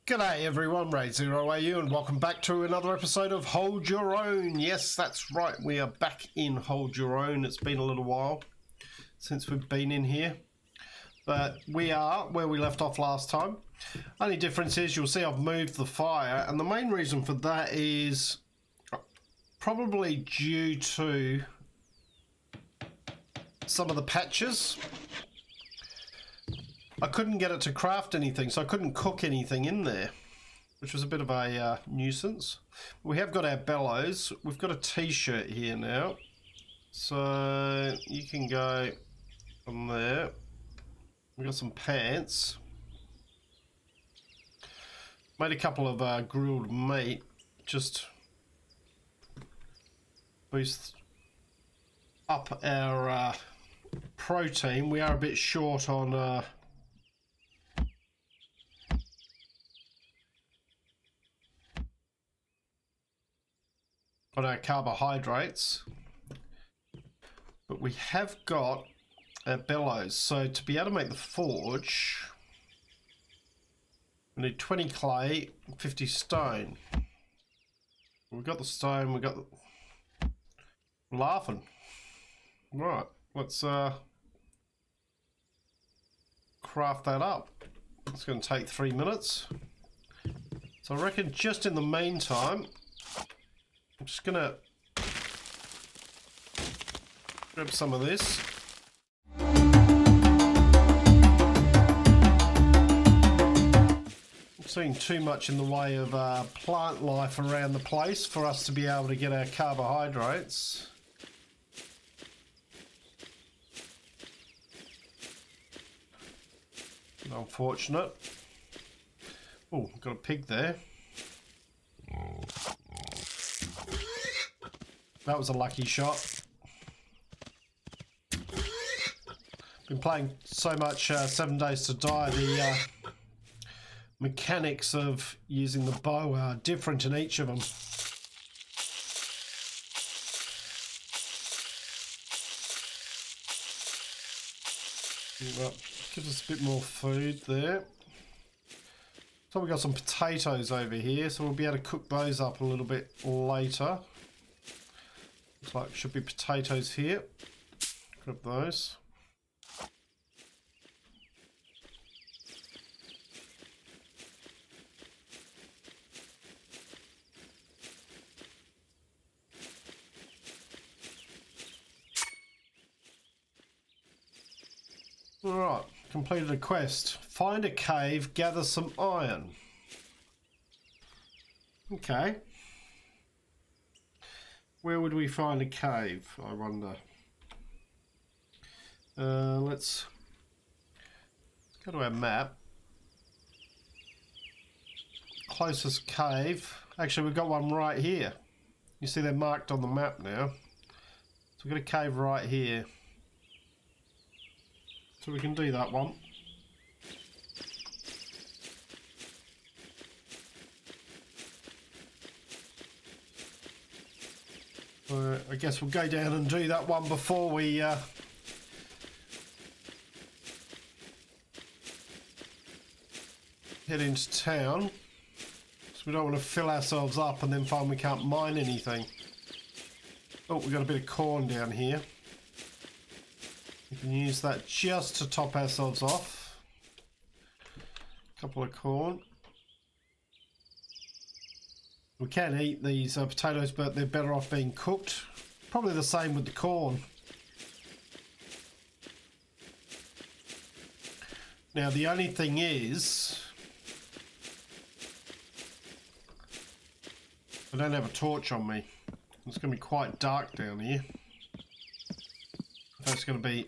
G'day everyone, RaidzeroAU, and welcome back to another episode of Hold Your Own. Yes, that's right, we are back in Hold Your Own. It's been a little while since we've been in here, but we are where we left off last time. Only difference is you'll see I've moved the fire, and the main reason for that is probably due to some of the patches. I couldn't get it to craft anything, so I couldn't cook anything in there, which was a bit of a nuisance. We have got our bellows. We've got a t-shirt here now, so you can go from there. We've got some pants. Made a couple of grilled meat, just boost up our protein. We are a bit short on our carbohydrates, but we have got our bellows. So to be able to make the forge, we need 20 clay, 50 stone. We've got the stone, we've got the... laughing. Right, let's craft that up. It's going to take 3 minutes. So I reckon just in the meantime, I'm just gonna grab some of this. I'm seeing too much in the way of plant life around the place for us to be able to get our carbohydrates. Unfortunate. Oh, got a pig there. That was a lucky shot. Been playing so much 7 Days to Die, the mechanics of using the bow are different in each of them. Well, gives us a bit more food there. So we've got some potatoes over here, so we'll be able to cook those up a little bit later. Looks like should be potatoes here. Grab those. Alright, completed a quest. Find a cave, gather some iron. Okay. Where would we find a cave, I wonder? Let's go to our map. Closest cave. Actually, we've got one right here. You see they're marked on the map now. So we've got a cave right here. So we can do that one. I guess we'll go down and do that one before we head into town. So we don't want to fill ourselves up and then find we can't mine anything. Oh, we've got a bit of corn down here. We can use that just to top ourselves off. A couple of corn. We can eat these potatoes, but they're better off being cooked. Probably the same with the corn. Now the only thing is, I don't have a torch on me. It's going to be quite dark down here. That's going to be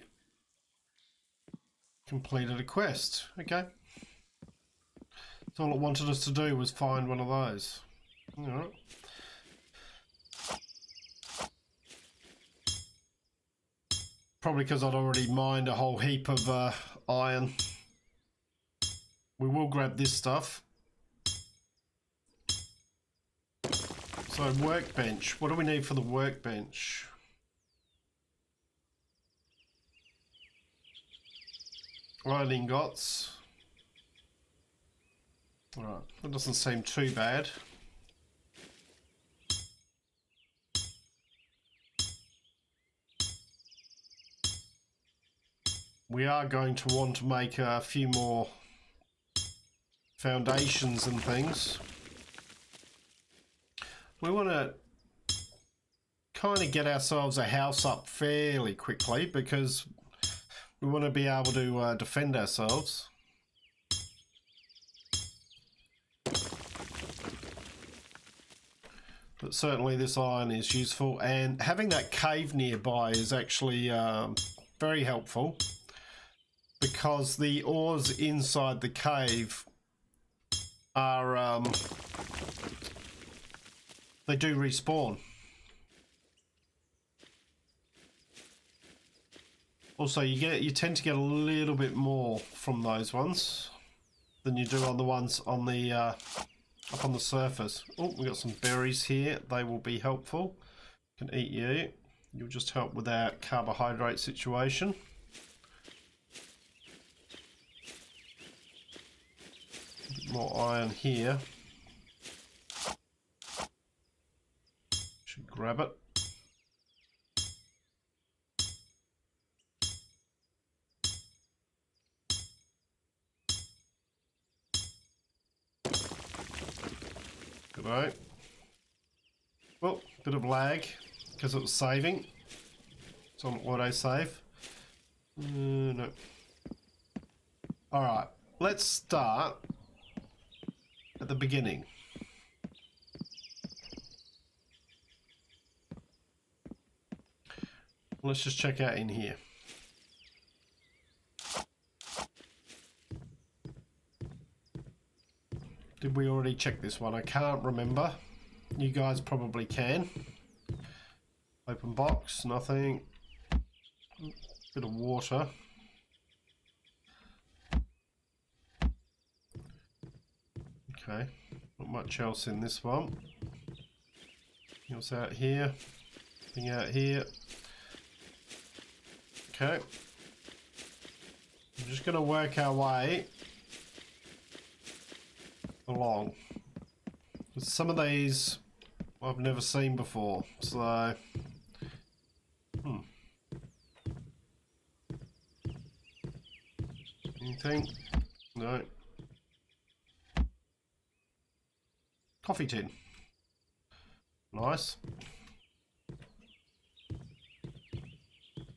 completed a quest. Okay. So all it wanted us to do was find one of those. Alright. Probably because I'd already mined a whole heap of iron. We will grab this stuff. So workbench. What do we need for the workbench? Iron ingots. Alright, that doesn't seem too bad. We are going to want to make a few more foundations and things. We want to kind of get ourselves a house up fairly quickly because we want to be able to defend ourselves. But certainly this iron is useful, and having that cave nearby is actually very helpful, because the ores inside the cave are they do respawn. Also, you tend to get a little bit more from those ones than you do on the ones on the up on the surface. Oh, we got some berries here. They will be helpful. Can eat you. You'll just help with our carbohydrate situation. More iron here. Should grab it. Goodbye. Well, bit of lag because it was saving. It's on auto save. No. All right, let's start at the beginning. Let's just check out in here. Did we already check this one? I can't remember. You guys probably can. Open box, nothing. Bit of water. Okay, not much else in this one. Anything else out here? Anything out here? Okay. I'm just going to work our way along. Some of these I've never seen before, so anything? No. Coffee tin. Nice.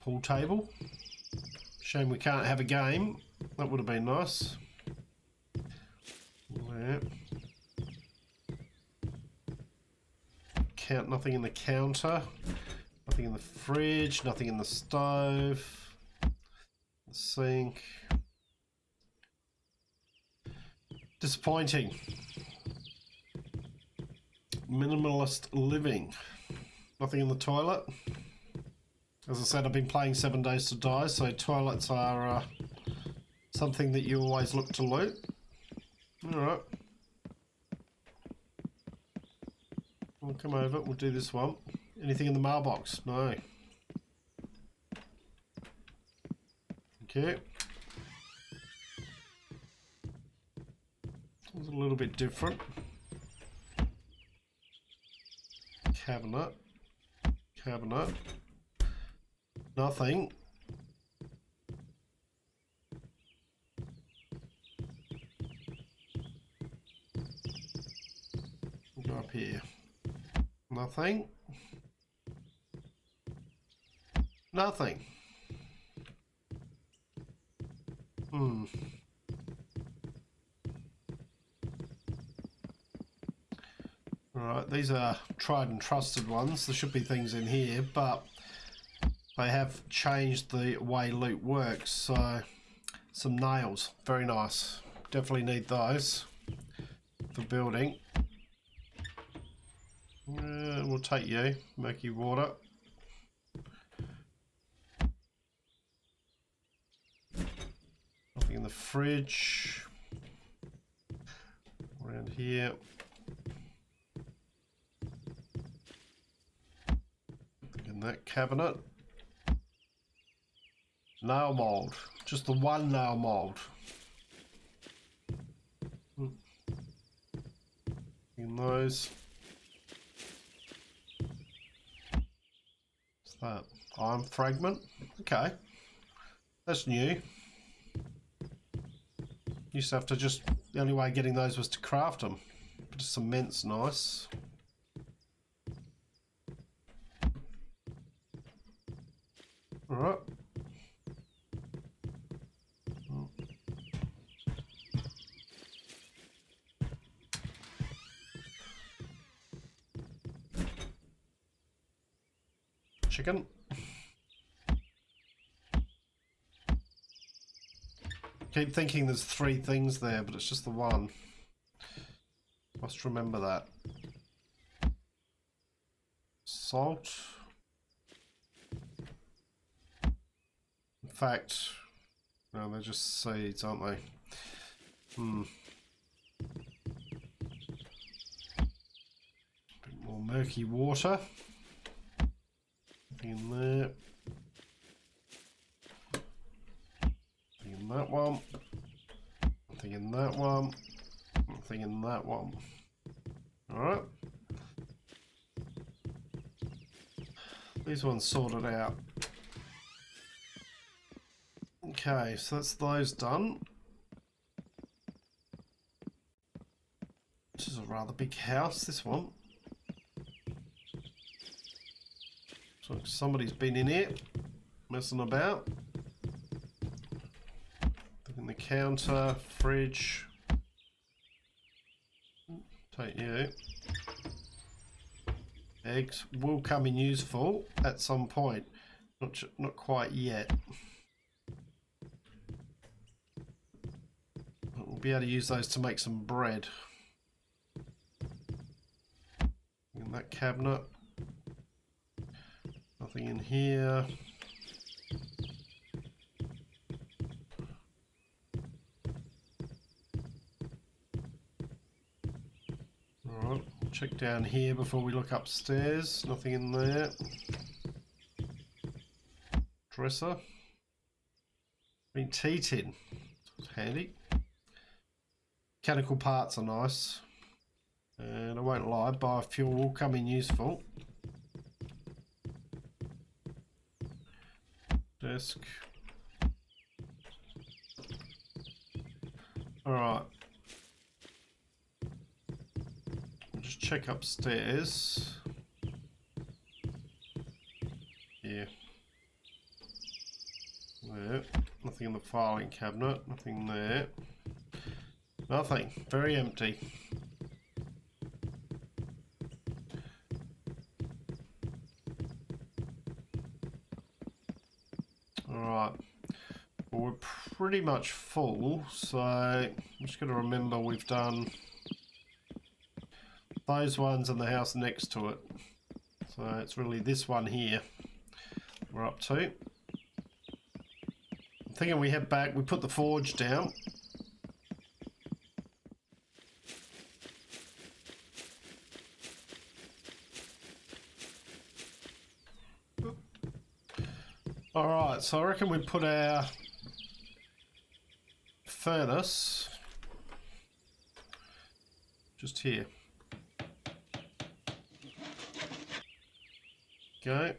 Pool table. Shame we can't have a game. That would have been nice. There. Nothing in the counter. Nothing in the fridge. Nothing in the stove. The sink. Disappointing. Minimalist living. Nothing in the toilet. As I said, I've been playing 7 Days to Die, so toilets are something that you always look to loot. Alright. We'll come over, we'll do this one. Anything in the mailbox? No. Okay. It's a little bit different. Cabinet. Cabinet. Nothing. We'll go up here. Nothing. Nothing. Alright, these are tried and trusted ones. There should be things in here, but they have changed the way loot works. So, some nails. Very nice. Definitely need those for building. We'll take you. Murky water. Nothing in the fridge. Around here. In that cabinet. Nail mold. Just the one nail mold. In those. What's that? Iron fragment? Okay. That's new. Used to have to just... The only way of getting those was to craft them. Bit of cement's nice. Alright. Chicken. Keep thinking there's 3 things there, but it's just the one. Must remember that. Salt. In fact, no, they're just seeds, aren't they? Bit more murky water. Nothing in there. Nothing in that one. Nothing in that one. Nothing in that one. Alright. These ones sorted out. Okay, so that's those done. This is a rather big house, this one. So somebody's been in here, messing about. Looking the counter, fridge. Take you. Eggs will come in useful at some point. Not quite yet. But we'll be able to use those to make some bread. In that cabinet. Nothing in here. Alright, check down here before we look upstairs. Nothing in there. Dresser. Been tea tin. It's handy. Mechanical parts are nice. And I won't lie, biofuel will come in useful. Desk. Alright. Just check upstairs. Yeah. There. Nothing in the filing cabinet. Nothing there. Nothing. Very empty. Alright. Well, we're pretty much full, so I'm just going to remember we've done those ones and the house next to it. So it's really this one here we're up to. I'm thinking we head back, we put the forge down. Alright, so I reckon we put our furnace just here. Okay.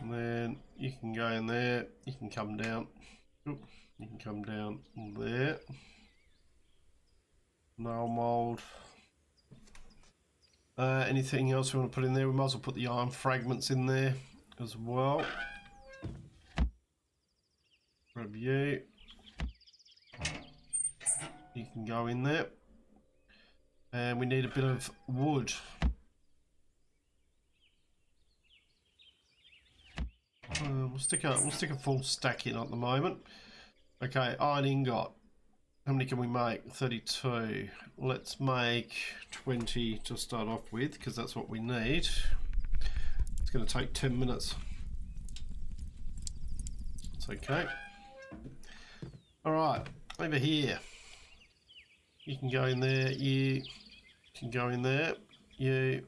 And then you can go in there, you can come down. Oop, you can come down there. Nail mold. Anything else we want to put in there? We might as well put the iron fragments in there as well. Grab you. You can go in there. And we need a bit of wood. We'll stick a full stack in at the moment. Okay, iron ingot. How many can we make? 32. Let's make 20 to start off with, because that's what we need. It's going to take 10 minutes. It's okay. Alright, over here. You can go in there, you can go in there. You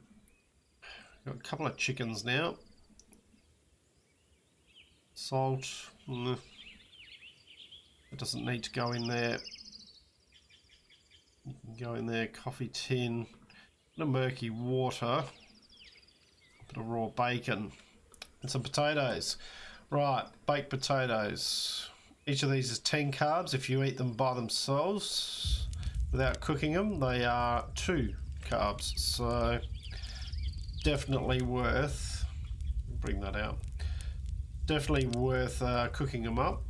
got a couple of chickens now. Salt. It doesn't need to go in there. Go in there, coffee tin, bit of murky water, bit of raw bacon, and some potatoes. Right, baked potatoes. Each of these is 10 carbs. If you eat them by themselves without cooking them, they are 2 carbs. So definitely worth, bring that out, definitely worth cooking them up.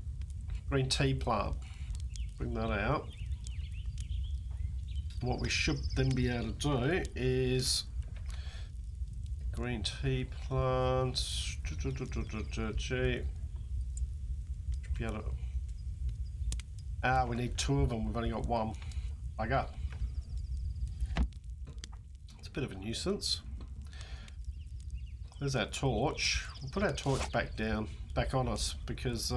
Green tea plant, bring that out. What we should then be able to do is green tea plant, be able to, we need 2 of them, we've only got 1. Bugger. It's a bit of a nuisance. There's our torch. We'll put our torch back on us, because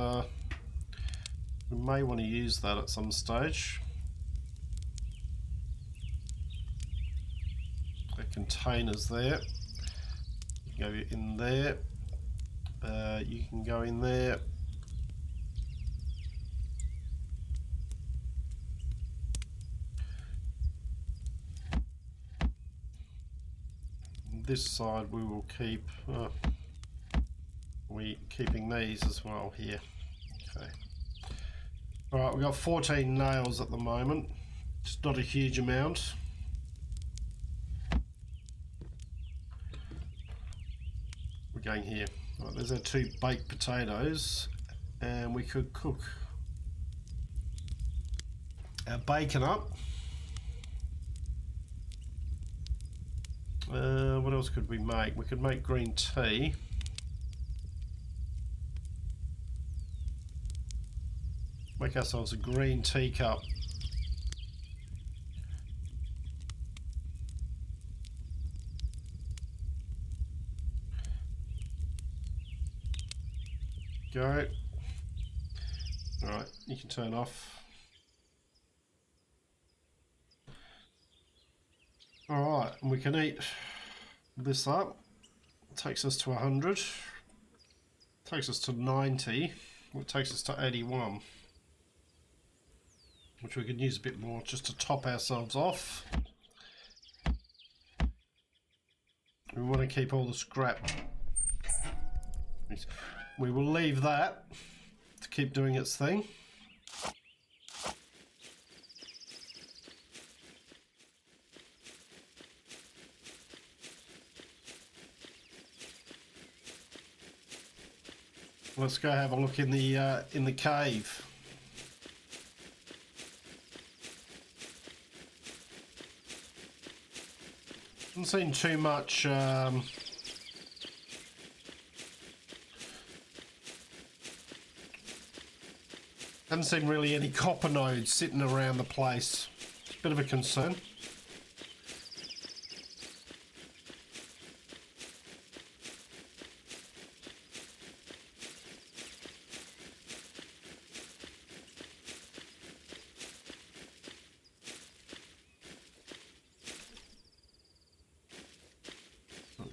we may want to use that at some stage. The container's there. You can go in there. You can go in there. This side we will keep. We keeping these as well here. Okay. All right, we've got 14 nails at the moment. It's not a huge amount. We're going here. Right, there's our 2 baked potatoes, and we could cook our bacon up. What else could we make? We could make green tea. Make ourselves a green teacup. Go. Alright, you can turn off. Alright, and we can eat this up. It takes us to 100. Takes us to 90. It takes us to 81. Which we can use a bit more just to top ourselves off. We want to keep all the scrap. We will leave that to keep doing its thing. Let's go have a look in the cave. Haven't seen too much haven't seen really any copper nodes sitting around the place. It's a bit of a concern.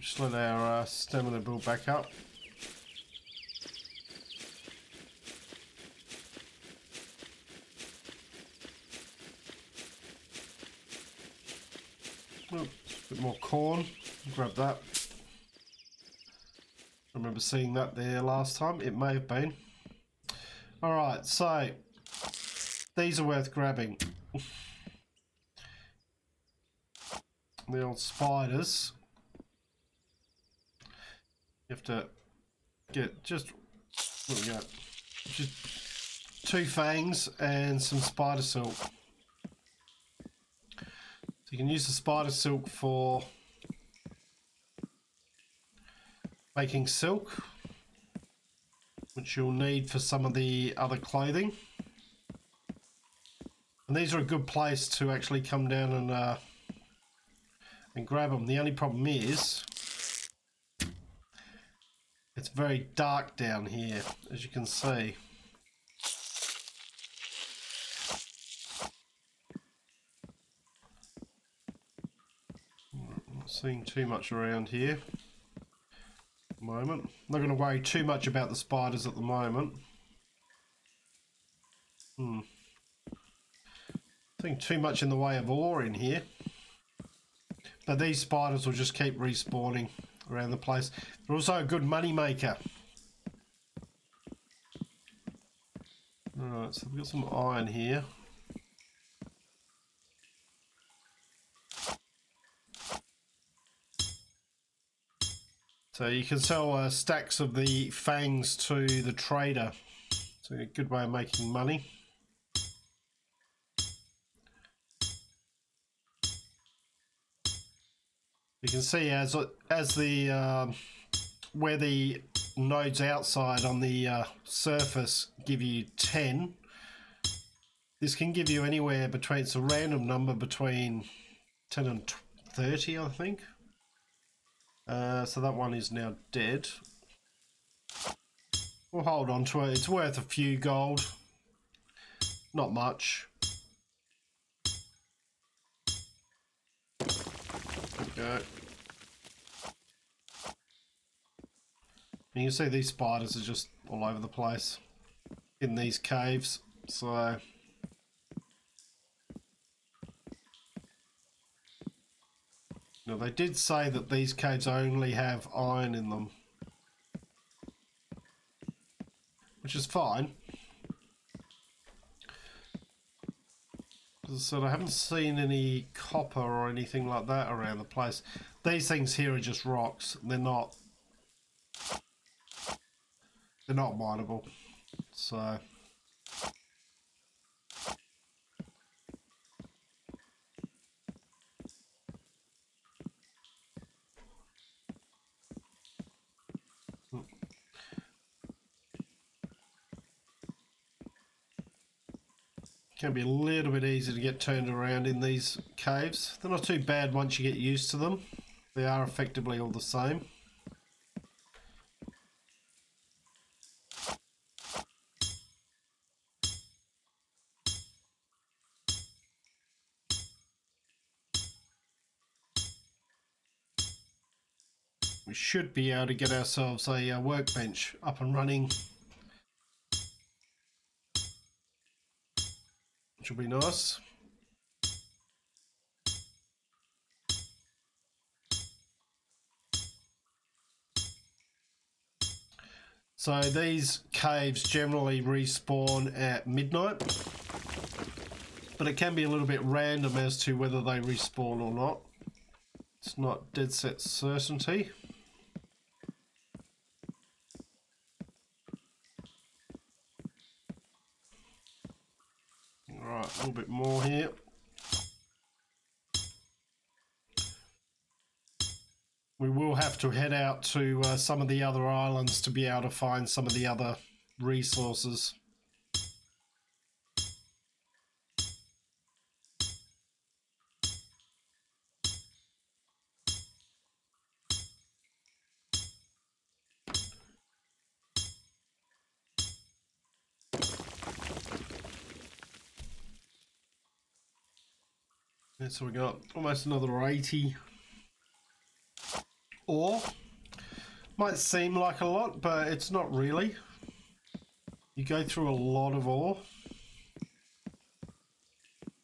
Just let our stamina build back up. Oh, a bit more corn. Grab that. I remember seeing that there last time. It may have been. Alright, so these are worth grabbing. The old spiders. You have to get just, what we got? Just 2 fangs and some spider silk. So you can use the spider silk for making silk, which you'll need for some of the other clothing. And these are a good place to actually come down and grab them. The only problem is it's very dark down here, as you can see. I'm not seeing too much around here at the moment. I'm not going to worry too much about the spiders at the moment. So Nothing too much in the way of ore in here. But these spiders will just keep respawning around the place. They're also a good money maker. Alright, so we've got some iron here. So you can sell stacks of the fangs to the trader. It's a good way of making money. You can see as the where the nodes outside on the surface give you 10, this can give you anywhere between, it's a random number between 10 and 30, I think. So that one is now dead. We'll hold on to it. It's worth a few gold. Not much. There we go. You can see these spiders are just all over the place in these caves. So now they did say that these caves only have iron in them, which is fine. As I said, I haven't seen any copper or anything like that around the place. These things here are just rocks. They're not mineable. So can be a little bit easy to get turned around in these caves. They're not too bad once you get used to them. They are effectively all the same. We should be able to get ourselves a workbench up and running, which will be nice. So these caves generally respawn at midnight, but it can be a little bit random as to whether they respawn or not. It's not dead set certainty. Alright, a little bit more here. We will have to head out to some of the other islands to be able to find some of the other resources. And so we got almost another 80 ore. Might seem like a lot, but it's not really. You go through a lot of ore.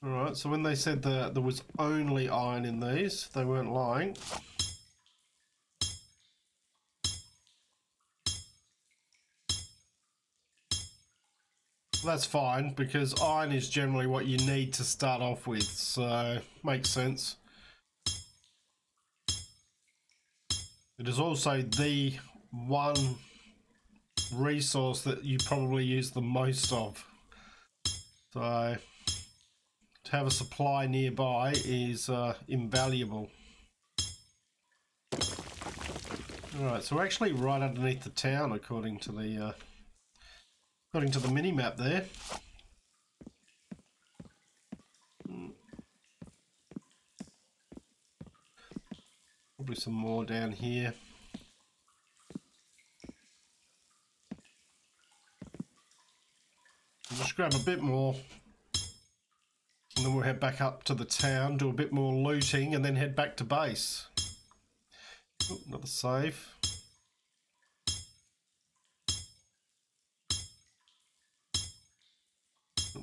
Alright, so when they said that there was only iron in these, they weren't lying. That's fine, because iron is generally what you need to start off with, so makes sense. It is also the one resource that you probably use the most of. So to have a supply nearby is invaluable. Alright, so we're actually right underneath the town according to the mini-map there. Probably some more down here. I'll just grab a bit more and then we'll head back up to the town, do a bit more looting and then head back to base. Oh, another save.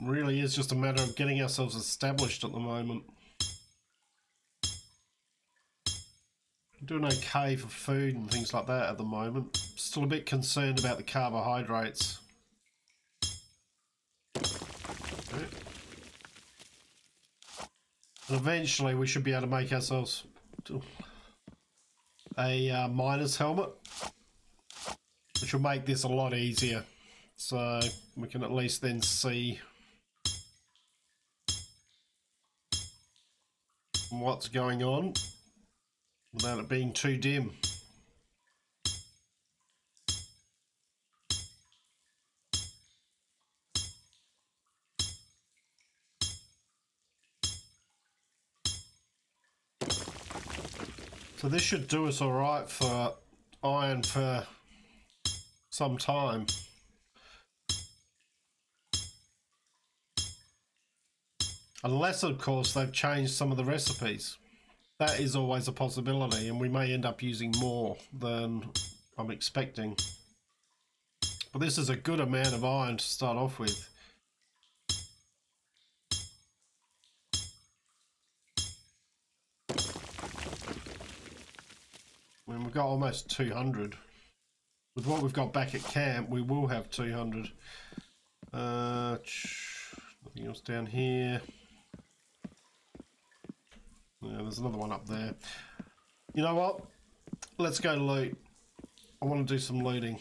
really is just a matter of getting ourselves established at the moment. Doing okay for food and things like that at the moment. Still a bit concerned about the carbohydrates. Okay. And eventually we should be able to make ourselves a miner's helmet, which will make this a lot easier. So we can at least then see what's going on without it being too dim. So this should do us all right for iron for some time. Unless, of course, they've changed some of the recipes. That is always a possibility, and we may end up using more than I'm expecting. But this is a good amount of iron to start off with. I mean, we've got almost 200. With what we've got back at camp, we will have 200. Nothing else down here. Yeah, there's another one up there. You know what? Let's go loot. I want to do some looting.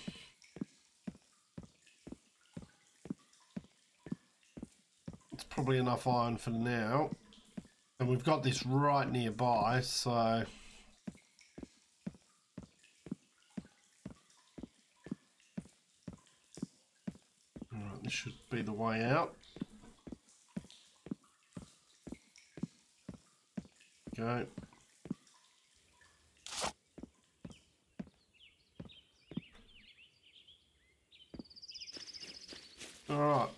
It's probably enough iron for now. And we've got this right nearby, so... Alright, this should be the way out. Okay. Alright.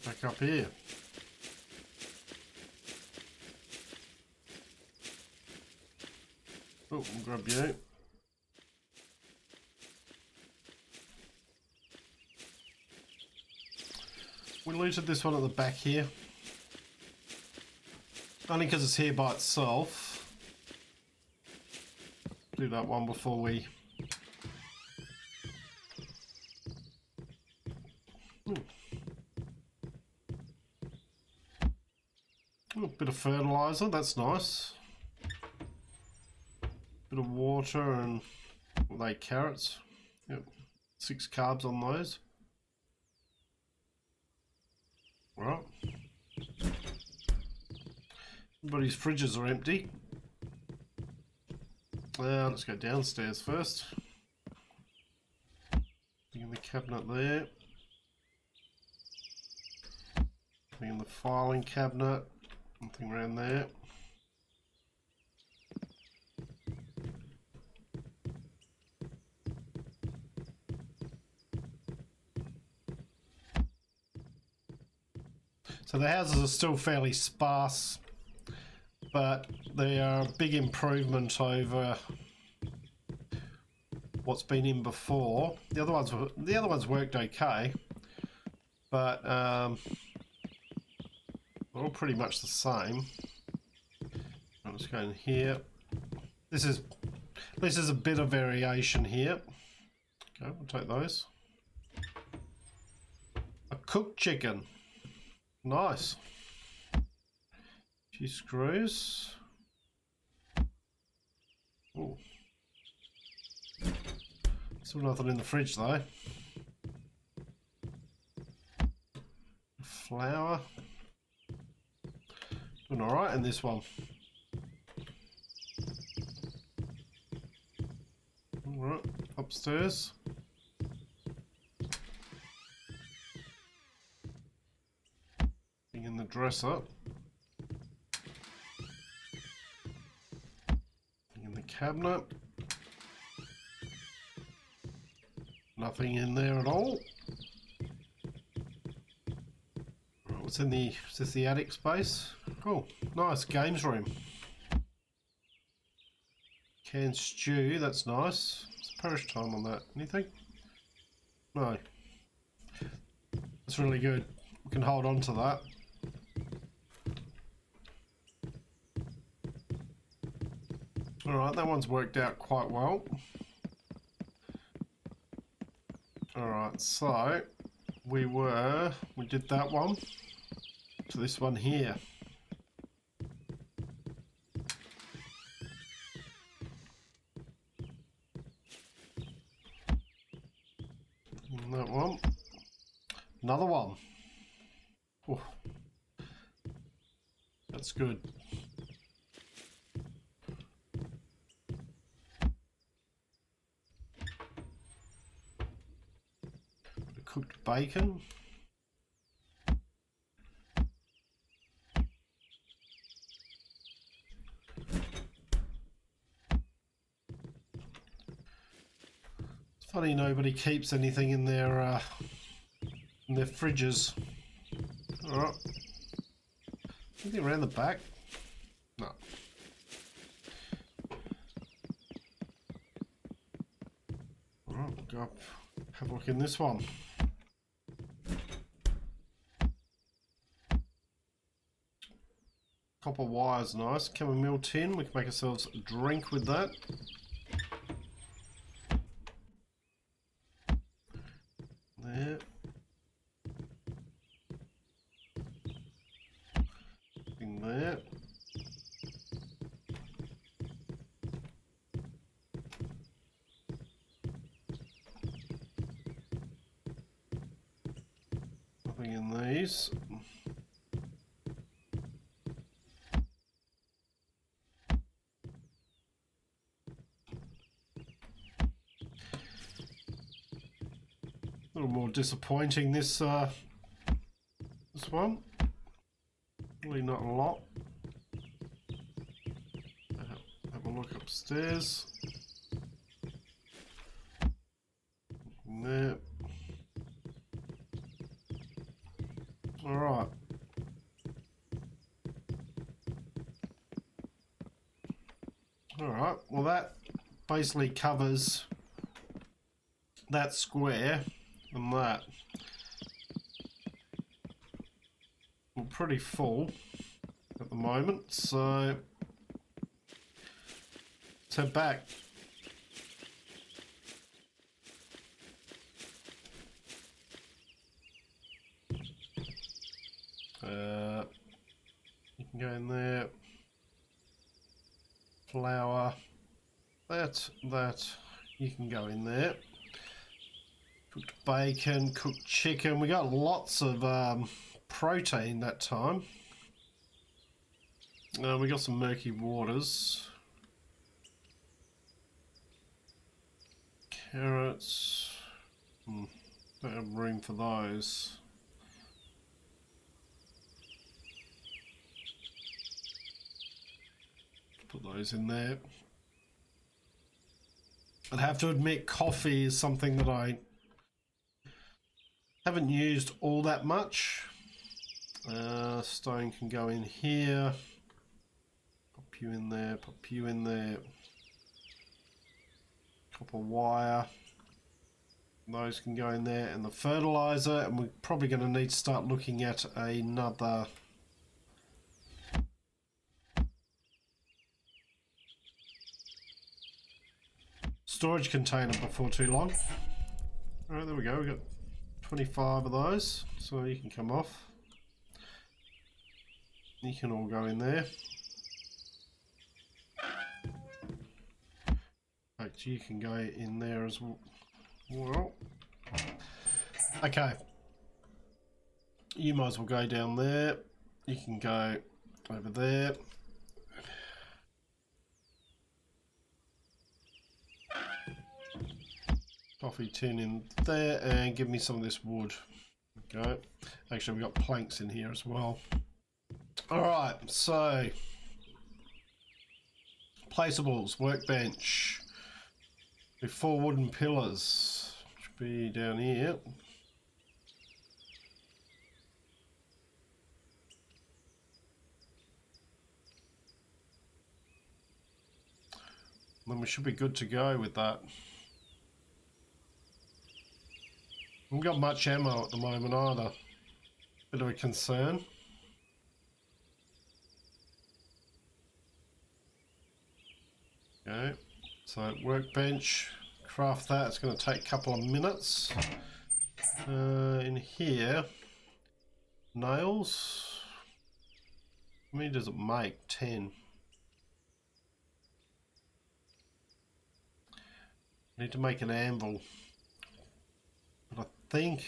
Back up here. Oh, we'll grab you. We looted this one at the back here. Only because it's here by itself. Do that one before we... A bit of fertilizer, that's nice. Bit of water and... what are they, carrots? Yep. 6 carbs on those. Right. Everybody's fridges are empty. Let's go downstairs first. In the cabinet there. In the filing cabinet. Nothing around there. So the houses are still fairly sparse, but they are a big improvement over what's been in before. The other ones worked okay, but they're all pretty much the same. I'll just go in here. This is a bit of variation here. Okay, we'll take those. A cooked chicken. Nice. A few screws. Oh. Still nothing in the fridge though. Flour. Doing alright in this one. Alright, upstairs. In the dresser. In the cabinet. Nothing in there at all. Right, what's in the... is this the attic space? Oh, nice. Games room. Canned stew, that's nice. What's parish time on that? Anything? No. That's really good. We can hold on to that. Alright, that one's worked out quite well. Alright, so we did that one to this one here. And that one. Another one. Oh, that's good. Cooked bacon. It's funny nobody keeps anything in their fridges. All right. Anything around the back? No. All right, go up, have a look in this one. Copper wire's nice. Chamomile tin. We can make ourselves a drink with that. There. In there. Nothing in these. A little more disappointing this one. Really not a lot. Have a look upstairs. There. All right. All right. Well, that basically covers that square. And that. We're pretty full at the moment, so let's head back. You can go in there. Flour. That. You can go in there. Cooked bacon, cooked chicken. We got lots of protein that time. We got some murky waters. Carrots. Don't have room for those. Put those in there. I'd have to admit coffee is something that I haven't used all that much. Stone can go in here. Pop you in there, pop you in there. Copper wire. Those can go in there, and the fertilizer, and we're probably going to need to start looking at another storage container before too long. Alright, there we go. We got 25 of those, so you can come off. You can all go in there. Actually, you can go in there as well. Okay. You might as well go down there. You can go over there. Coffee tin in there, and give me some of this wood. Okay. Actually, we've got planks in here as well. Alright, so placeables, workbench. With 4 wooden pillars. Should be down here. Then we should be good to go with that. Haven't got much ammo at the moment either. Bit of a concern. Okay, so workbench, craft that. It's going to take a couple of minutes. In here, nails. How many does it make? 10. I need to make an anvil. But I think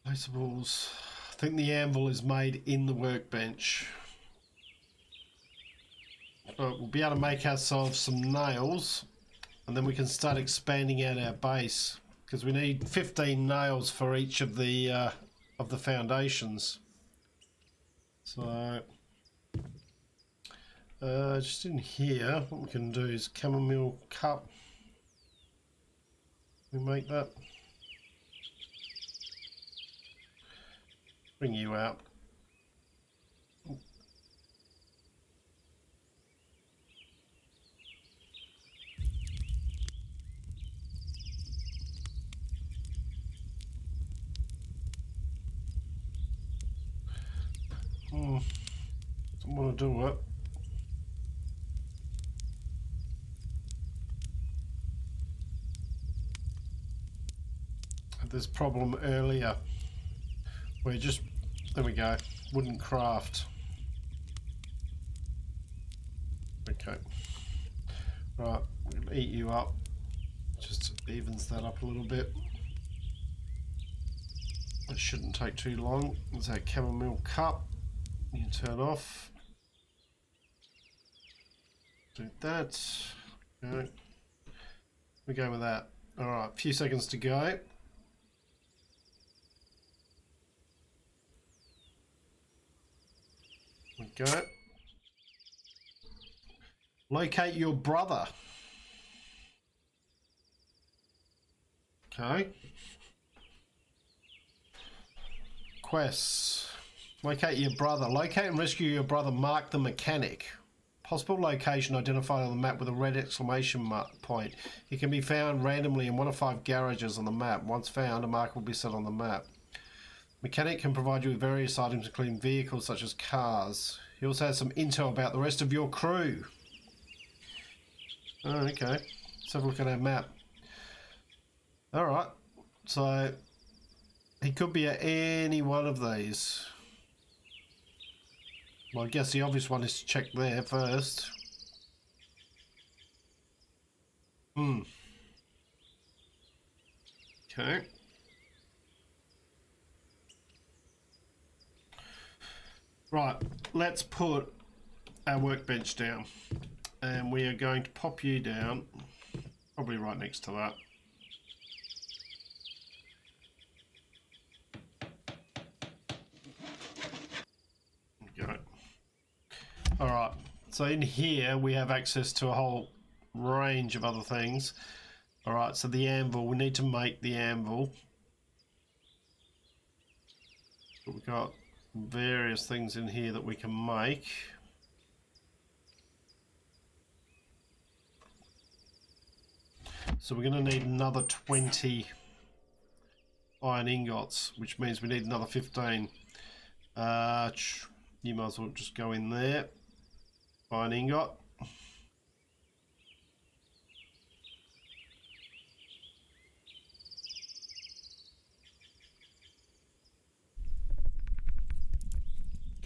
placeables. I think the anvil is made in the workbench. But we'll be able to make ourselves some nails, and then we can start expanding out our base, because we need 15 nails for each of the foundations. So just in here, what we can do is chamomile cup. We make that. Bring you out. Don't want to do it. Had this problem earlier where just, there we go, wouldn't craft. Okay. Right, I'm going to eat you up. Just evens that up a little bit. It shouldn't take too long. There's our chamomile cup. You turn off. Do that. Okay. We go with that. Alright, a few seconds to go. We go. Locate your brother. Okay. Quests. Locate your brother. Locate and rescue your brother. Mark the mechanic. Possible location identified on the map with a red exclamation point. It can be found randomly in one of 5 garages on the map. Once found, a mark will be set on the map. Mechanic can provide you with various items, including vehicles such as cars. He also has some intel about the rest of your crew. Oh, okay. Let's have a look at our map. Alright. So, he could be at any one of these. Well, I guess the obvious one is to check there first. Okay. Right, let's put our workbench down. And we are going to pop you down, probably right next to that. Go. Alright, so in here we have access to a whole range of other things. Alright, so the anvil, we need to make the anvil. But we've got various things in here that we can make. So we're going to need another 20 iron ingots, which means we need another 15. You might as well just go in there. Iron ingot.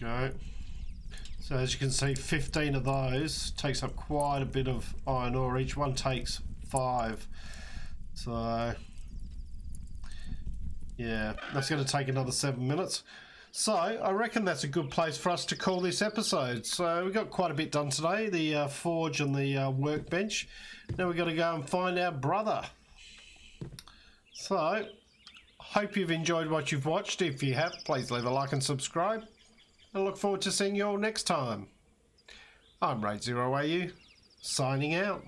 Go. So as you can see, 15 of those takes up quite a bit of iron ore. Each one takes 5. So yeah, that's going to take another 7 minutes. So I reckon that's a good place for us to call this episode. So we got quite a bit done today, the forge and the workbench. Now we've got to go and find our brother. So hope you've enjoyed what you've watched. If you have, please leave a like and subscribe. I look forward to seeing you all next time. I'm RaidzeroAU, signing out.